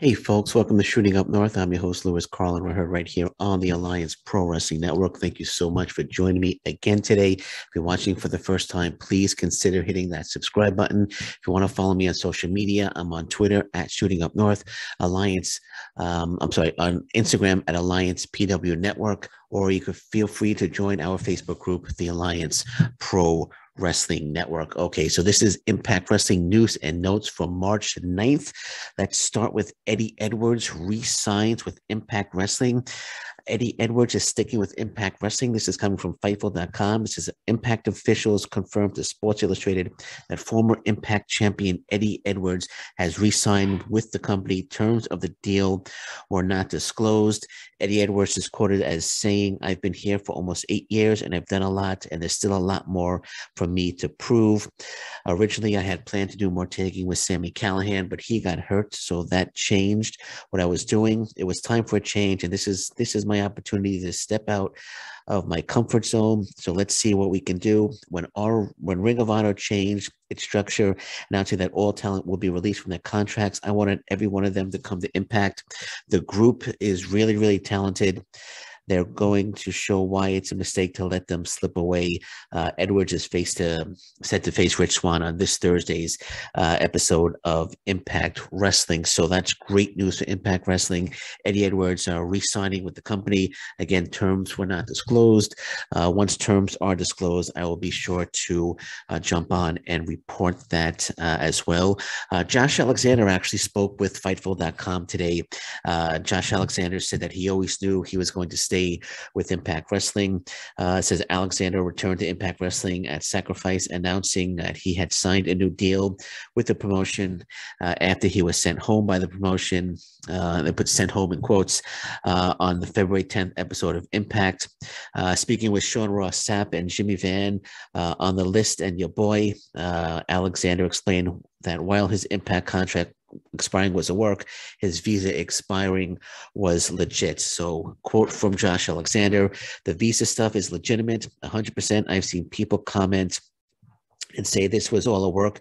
Hey folks, welcome to Shooting Up North. I'm your host, Lewis Carlin. We're heard right here on the Alliance Pro Wrestling Network. Thank you so much for joining me again today. If you're watching for the first time, please consider hitting that subscribe button. If you want to follow me on social media, I'm on Twitter at Shooting Up North, Alliance, on Instagram at Alliance PW Network, or you could feel free to join our Facebook group, the Alliance Pro Wrestling Network. Okay, so this is Impact Wrestling news and notes from March 9th. Let's start with Eddie Edwards re-signs with Impact Wrestling. Eddie Edwards is sticking with Impact Wrestling. This is coming from Fightful.com. This is Impact officials confirmed to Sports Illustrated that former Impact champion Eddie Edwards has re-signed with the company. Terms of the deal were not disclosed. Eddie Edwards is quoted as saying, "I've been here for almost 8 years and I've done a lot, and there's still a lot more for me to prove. Originally, I had planned to do more tagging with Sami Callihan, but he got hurt, so that changed what I was doing. It was time for a change, and this is my opportunity to step out of my comfort zone. So let's see what we can do." When Ring of Honor changed its structure, announcing that all talent will be released from their contracts, I wanted every one of them to come to Impact. The group is really, really talented. They're going to show why it's a mistake to let them slip away. Edwards is set to face Rich Swann on this Thursday's episode of Impact Wrestling. So that's great news for Impact Wrestling. Eddie Edwards re-signing with the company. Again, terms were not disclosed. Once terms are disclosed, I will be sure to jump on and report that as well. Josh Alexander actually spoke with Fightful.com today. Josh Alexander said that he always knew he was going to stay with Impact Wrestling. Says Alexander returned to Impact Wrestling at Sacrifice, announcing that he had signed a new deal with the promotion after he was sent home by the promotion. They put "sent home" in quotes on the February 10th episode of Impact. Speaking with Sean Ross Sapp and Jimmy Van on the list and your boy, Alexander explained that while his Impact contract expiring was a work, his visa expiring was legit. So, quote from Josh Alexander: "The visa stuff is legitimate, 100%. I've seen people comment and say this was all a work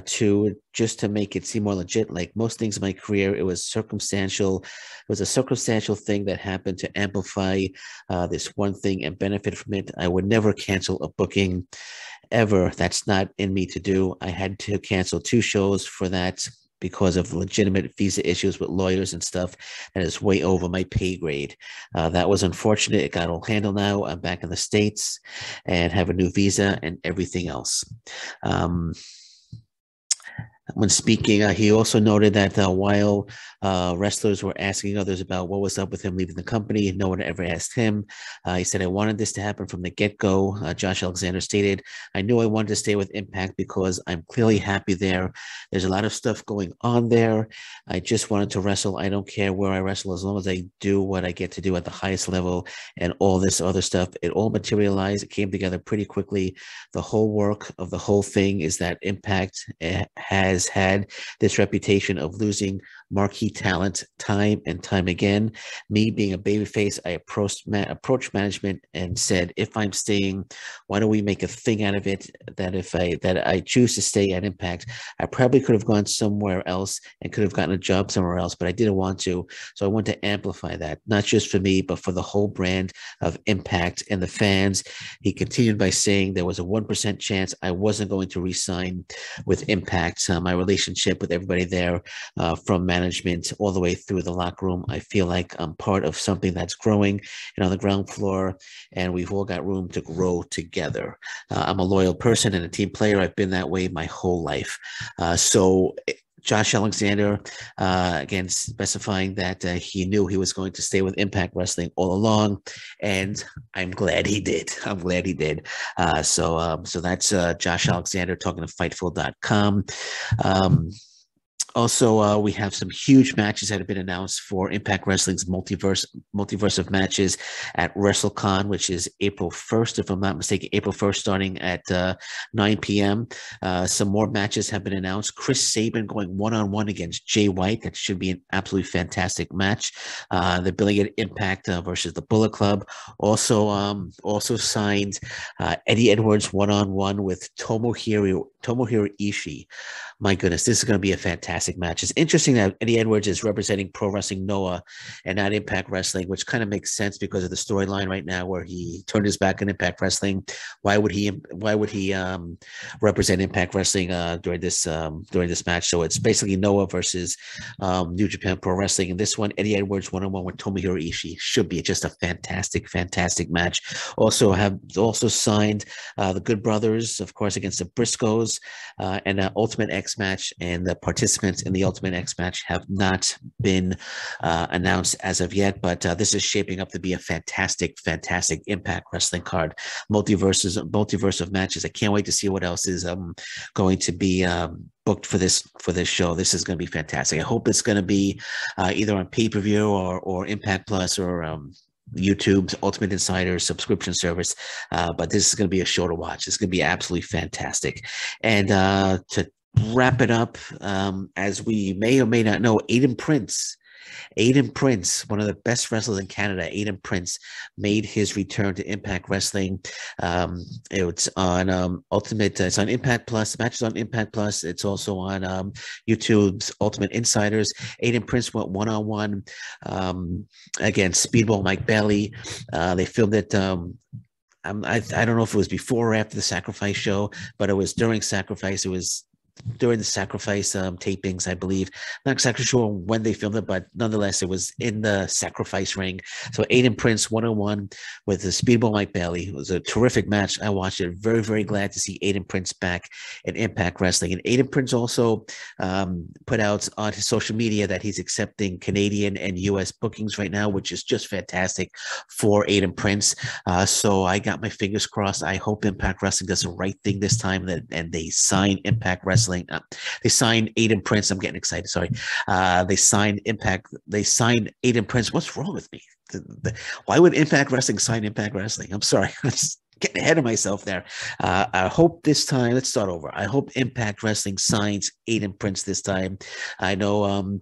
to just to make it seem more legit. Like most things in my career, it was circumstantial. It was a circumstantial thing that happened to amplify this one thing and benefit from it. I would never cancel a booking ever. That's not in me to do. I had to cancel 2 shows for that because of legitimate visa issues with lawyers and stuff. That is way over my pay grade. That was unfortunate. It got all handled now. I'm back in the States and have a new visa and everything else." When speaking, he also noted that while wrestlers were asking others about what was up with him leaving the company, no one ever asked him. He said, "I wanted this to happen from the get-go." Josh Alexander stated, "I knew I wanted to stay with Impact because I'm clearly happy there. There's a lot of stuff going on there. I just wanted to wrestle. I don't care where I wrestle as long as I do what I get to do at the highest level and all this other stuff." It all materialized. It came together pretty quickly. The whole work of the whole thing is that Impact has had this reputation of losing marquee talent time and time again. Me being a babyface, I approached management and said, "If I'm staying, why don't we make a thing out of it? That I choose to stay at Impact. I probably could have gone somewhere else and could have gotten a job somewhere else, but I didn't want to. So I want to amplify that, not just for me, but for the whole brand of Impact and the fans." He continued by saying there was a 1% chance I wasn't going to re-sign with Impact. My relationship with everybody there, from management all the way through the locker room, I feel like I'm part of something that's growing and on the ground floor, and we've all got room to grow together. I'm a loyal person and a team player. I've been that way my whole life. So Josh Alexander, again, specifying that he knew he was going to stay with Impact Wrestling all along, and I'm glad he did. I'm glad he did. So that's Josh Alexander talking to Fightful.com. Also, we have some huge matches that have been announced for Impact Wrestling's multiverse of matches at WrestleCon, which is April 1st, if I'm not mistaken. April 1st, starting at 9 p.m. Some more matches have been announced. Chris Sabin going one-on-one against Jay White. That should be an absolutely fantastic match. The billing at Impact versus the Bullet Club. Also signed Eddie Edwards one-on-one with Tomohiro Ishii. My goodness, this is going to be a fantastic fantastic match. It's interesting that Eddie Edwards is representing Pro Wrestling Noah and not Impact Wrestling, which kind of makes sense because of the storyline right now where he turned his back on Impact Wrestling. Why would he represent Impact Wrestling during this match? So it's basically Noah versus New Japan Pro Wrestling. And this one, Eddie Edwards one-on-one with Tomohiro Ishii, should be just a fantastic match. Also signed the Good Brothers, of course, against the Briscoes, and an Ultimate X match. And the participants in the Ultimate X match have not been announced as of yet, but this is shaping up to be a fantastic Impact Wrestling card. Multiverse of matches. I can't wait to see what else is going to be booked for this show. This is going to be fantastic. I hope it's going to be either on pay-per-view or Impact Plus or YouTube's Ultimate Insider subscription service. But this is going to be a show to watch. It's going to be absolutely fantastic. And to wrap it up, as we may or may not know, Aiden Prince, one of the best wrestlers in Canada, Aiden Prince, made his return to Impact Wrestling. It's on Ultimate. It's on Impact Plus. The match is on Impact Plus. It's also on YouTube's Ultimate Insiders. Aiden Prince went one-on-one against Speedball Mike Bailey. They filmed it. I don't know if it was before or after the Sacrifice show, but it was during Sacrifice. It was during the Sacrifice tapings, I believe. Not exactly sure when they filmed it, but nonetheless, it was in the Sacrifice ring. So Aiden Prince one-on-one with the Speedball Mike Bailey. It was a terrific match. I watched it. Very, very glad to see Aiden Prince back in Impact Wrestling. And Aiden Prince also put out on his social media that he's accepting Canadian and U.S. bookings right now, which is just fantastic for Aiden Prince. So I got my fingers crossed. I hope Impact Wrestling does the right thing this time and they sign Impact Wrestling. They signed Aiden Prince. I'm getting excited. Sorry. They signed Impact. They signed Aiden Prince. What's wrong with me? Why would Impact Wrestling sign Impact Wrestling? I'm sorry. I'm just getting ahead of myself there. I hope this time, let's start over. I hope Impact Wrestling signs Aiden Prince this time. I know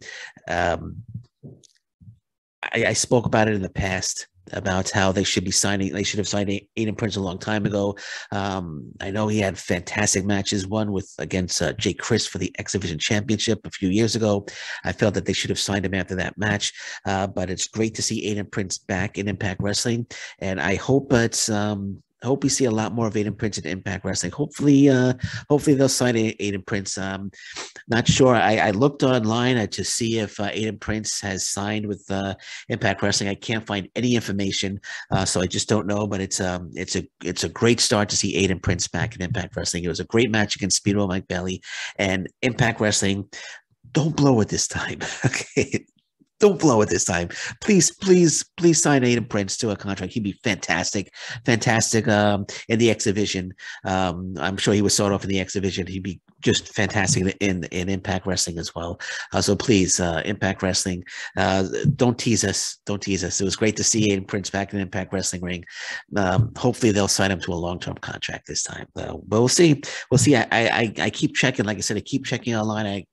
I spoke about it in the past, about how they should have signed Aiden Prince a long time ago. I know he had fantastic matches, one against Jake Crist for the X Division Championship a few years ago. I felt that they should have signed him after that match, but it's great to see Aiden Prince back in Impact Wrestling, and I hope I hope we see a lot more of Aiden Prince in Impact Wrestling. Hopefully they'll sign Aiden Prince. Not sure. I looked online to see if Aiden Prince has signed with Impact Wrestling. I can't find any information, so I just don't know. But it's a great start to see Aiden Prince back in Impact Wrestling. It was a great match against Speedball Mike Bailey, and Impact Wrestling. Don't blow it this time, okay? Don't blow it this time. Please sign Aiden Prince to a contract. He'd be fantastic in the X Division. I'm sure he would start off in the X Division. He'd be just fantastic in Impact Wrestling as well. So please, Impact Wrestling, don't tease us. Don't tease us. It was great to see Aiden Prince back in Impact Wrestling ring. Hopefully they'll sign him to a long-term contract this time. But we'll see. We'll see. I keep checking. Like I said, I keep checking online.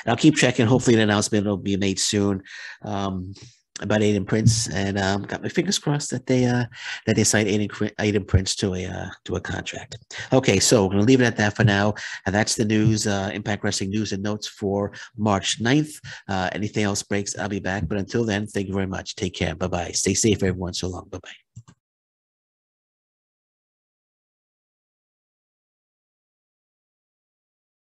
I'll keep checking. Hopefully an announcement will be made soon about Aiden Prince, and got my fingers crossed that they sign Aiden Prince to a contract. Okay, so we're gonna leave it at that for now, and that's the news. Impact Wrestling news and notes for March 9th. Anything else breaks, I'll be back. But until then, thank you very much. Take care. Bye bye. Stay safe, everyone. So long. Bye bye.